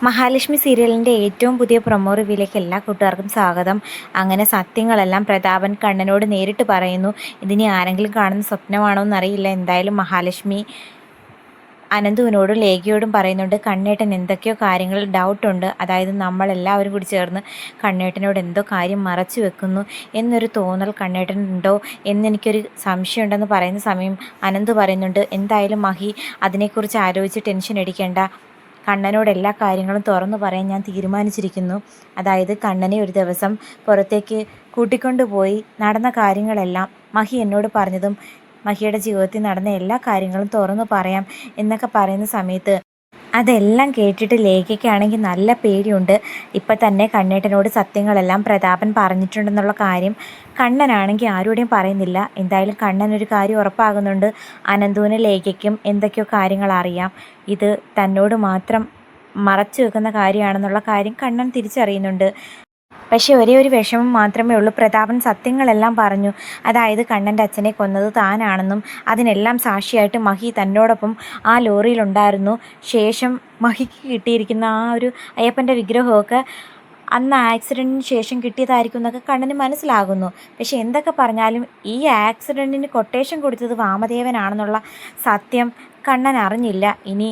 മഹാലക്ഷ്മി സീരിയലിൻ്റെ ഏറ്റവും പുതിയ പ്രൊമോ റിവ്യൂയിലേക്ക് എല്ലാ കൂട്ടുകാർക്കും സ്വാഗതം. അങ്ങനെ സത്യങ്ങളെല്ലാം പ്രതാപൻ കണ്ണനോട് നേരിട്ട് പറയുന്നു. ഇതിനി ആരെങ്കിലും കാണുന്ന സ്വപ്നമാണോ എന്നറിയില്ല. എന്തായാലും മഹാലക്ഷ്മി അനന്തുവിനോടും ലേഖയോടും പറയുന്നുണ്ട്, കണ്ണേട്ടൻ എന്തൊക്കെയോ കാര്യങ്ങളിൽ ഡൗട്ടുണ്ട്. അതായത് നമ്മളെല്ലാവരും കൂടി ചേർന്ന് കണ്ണേട്ടനോട് എന്തോ കാര്യം മറച്ചു വെക്കുന്നു എന്നൊരു തോന്നൽ കണ്ണേട്ടനുണ്ടോ എന്നെനിക്കൊരു സംശയമുണ്ടെന്ന് പറയുന്ന സമയം അനന്ത് പറയുന്നുണ്ട്, എന്തായാലും മഹി അതിനെക്കുറിച്ച് ആലോചിച്ച് ടെൻഷൻ അടിക്കേണ്ട. കണ്ണനോട് എല്ലാ കാര്യങ്ങളും തുറന്നു പറയാൻ ഞാൻ തീരുമാനിച്ചിരിക്കുന്നു. അതായത് കണ്ണനെ ഒരു ദിവസം പുറത്തേക്ക് കൂട്ടിക്കൊണ്ടുപോയി നടന്ന കാര്യങ്ങളെല്ലാം മഹി എന്നോട് പറഞ്ഞതും മഹിയുടെ ജീവിതത്തിൽ നടന്ന എല്ലാ കാര്യങ്ങളും തുറന്നു പറയാം എന്നൊക്കെ പറയുന്ന സമയത്ത് അതെല്ലാം കേട്ടിട്ട് ലേഖയ്ക്കാണെങ്കിൽ നല്ല പേടിയുണ്ട്. ഇപ്പം തന്നെ കണ്ണേട്ടനോട് സത്യങ്ങളെല്ലാം പ്രതാപൻ പറഞ്ഞിട്ടുണ്ടെന്നുള്ള കാര്യം കണ്ണനാണെങ്കിൽ ആരോടെയും പറയുന്നില്ല. എന്തായാലും കണ്ണൻ ഒരു കാര്യം ഉറപ്പാകുന്നുണ്ട്, അനന്തുവിനും ലേഖയ്ക്കും എന്തൊക്കെയോ കാര്യങ്ങൾ അറിയാം. ഇത് തന്നോട് മാത്രം മറച്ചു വെക്കുന്ന കാര്യമാണെന്നുള്ള കാര്യം കണ്ണൻ തിരിച്ചറിയുന്നുണ്ട്. പക്ഷേ ഒരേ ഒരു വിഷമം മാത്രമേ ഉള്ളൂ, പ്രതാപൻ സത്യങ്ങളെല്ലാം പറഞ്ഞു. അതായത് കണ്ണൻ്റെ അച്ഛനെ കൊന്നത് താനാണെന്നും അതിനെല്ലാം സാക്ഷിയായിട്ട് മഹി തന്നോടൊപ്പം ആ ലോറിയിലുണ്ടായിരുന്നു. ശേഷം മഹിക്ക് കിട്ടിയിരിക്കുന്ന ആ ഒരു അയ്യപ്പൻ്റെ വിഗ്രഹമൊക്കെ അന്ന് ആക്സിഡൻറ്റിന് ശേഷം കിട്ടിയതായിരിക്കും എന്നൊക്കെ കണ്ണന് മനസ്സിലാകുന്നു. പക്ഷെ എന്തൊക്കെ പറഞ്ഞാലും ഈ ആക്സിഡൻറ്റിന് കൊട്ടേഷൻ കൊടുത്തത് വാമദേവനാണെന്നുള്ള സത്യം കണ്ണൻ അറിഞ്ഞില്ല. ഇനി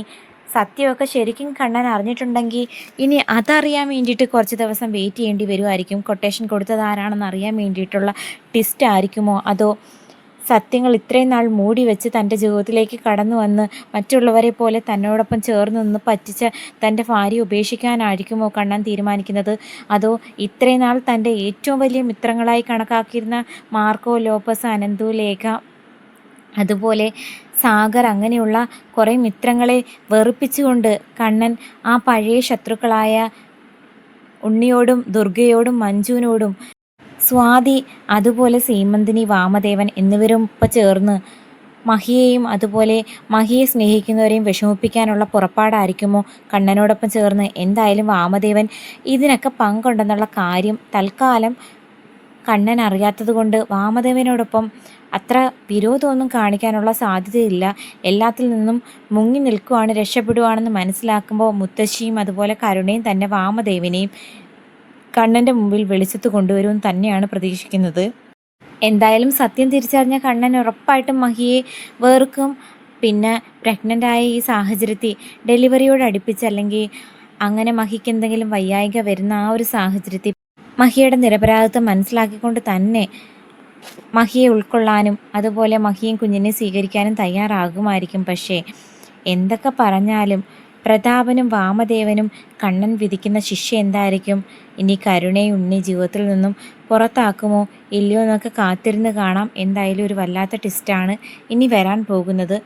സത്യമൊക്കെ ശരിക്കും കണ്ണൻ അറിഞ്ഞിട്ടുണ്ടെങ്കിൽ ഇനി അതറിയാൻ വേണ്ടിയിട്ട് കുറച്ച് ദിവസം വെയിറ്റ് ചെയ്യേണ്ടി വരുമായിരിക്കും. കൊട്ടേഷൻ കൊടുത്തത് ആരാണെന്ന് അറിയാൻ വേണ്ടിയിട്ടുള്ള ടിസ്റ്റ് ആയിരിക്കുമോ, അതോ സത്യങ്ങൾ ഇത്രയും നാൾ മൂടി വെച്ച് തൻ്റെ ജീവിതത്തിലേക്ക് കടന്നു വന്ന് മറ്റുള്ളവരെ പോലെ തന്നോടൊപ്പം ചേർന്ന് നിന്ന് പറ്റിച്ച തൻ്റെ ഭാര്യ ഉപേക്ഷിക്കാനായിരിക്കുമോ കണ്ണൻ തീരുമാനിക്കുന്നത്, അതോ ഇത്രയും നാൾ തൻ്റെ ഏറ്റവും വലിയ മിത്രങ്ങളായി കണക്കാക്കിയിരുന്ന മാർക്കോ, ലോപ്പസ്, അനന്തു, ലേഖ, അതുപോലെ സാഗർ, അങ്ങനെയുള്ള കുറേ മിത്രങ്ങളെ വെറുപ്പിച്ചുകൊണ്ട് കണ്ണൻ ആ പഴയ ശത്രുക്കളായ ഉണ്ണിയോടും ദുർഗയോടും മഞ്ജുവിനോടും സ്വാതി, അതുപോലെ സീമന്തിനി, വാമദേവൻ എന്നിവരും ഇപ്പം ചേർന്ന് മഹിയെയും അതുപോലെ മഹിയെ സ്നേഹിക്കുന്നവരെയും വിഷമിപ്പിക്കാനുള്ള പുറപ്പാടായിരിക്കുമോ കണ്ണനോടൊപ്പം ചേർന്ന്. എന്തായാലും വാമദേവൻ ഇതിനൊക്കെ പങ്കുണ്ടെന്നുള്ള കാര്യം തൽക്കാലം കണ്ണൻ അറിയാത്തത് കൊണ്ട് വാമദേവനോടൊപ്പം അത്ര വിരോധമൊന്നും കാണിക്കാനുള്ള സാധ്യതയില്ല. എല്ലാത്തിൽ നിന്നും മുങ്ങി നിൽക്കുവാണ്, രക്ഷപ്പെടുവാണെന്ന് മനസ്സിലാക്കുമ്പോൾ മുത്തശ്ശിയും അതുപോലെ കരുണയും തന്നെ വാമദേവനെയും കണ്ണൻ്റെ മുമ്പിൽ വെളിച്ചത്ത് കൊണ്ടുവരുമെന്ന് തന്നെയാണ് പ്രതീക്ഷിക്കുന്നത്. എന്തായാലും സത്യം തിരിച്ചറിഞ്ഞ കണ്ണൻ ഉറപ്പായിട്ടും മഹിയെ വെറുക്കും. പിന്നെ പ്രഗ്നൻ്റായ ഈ സാഹചര്യത്തിൽ ഡെലിവറിയോട് അടുപ്പിച്ച് അല്ലെങ്കിൽ അങ്ങനെ മഹിക്ക് എന്തെങ്കിലും വയ്യായിക വരുന്ന ആ ഒരു സാഹചര്യത്തിൽ മഹിയുടെ നിരപരാധിത്വം മനസ്സിലാക്കിക്കൊണ്ട് തന്നെ മഹിയെ ഉൾക്കൊള്ളാനും അതുപോലെ മഹിയും കുഞ്ഞിനെ സ്വീകരിക്കാനും തയ്യാറാകുമായിരിക്കും. പക്ഷേ എന്തൊക്കെ പറഞ്ഞാലും പ്രതാപനും വാമദേവനും കണ്ണൻ വിധിക്കുന്ന ശിക്ഷ എന്തായിരിക്കും? ഇനി കരുണയും ഉണ്ണി ജീവിതത്തിൽ നിന്നും പുറത്താക്കുമോ ഇല്ലയോ എന്നൊക്കെ കാത്തിരുന്ന് കാണാം. എന്തായാലും ഒരു വല്ലാത്ത ട്വിസ്റ്റാണ് ഇനി വരാൻ പോകുന്നത്.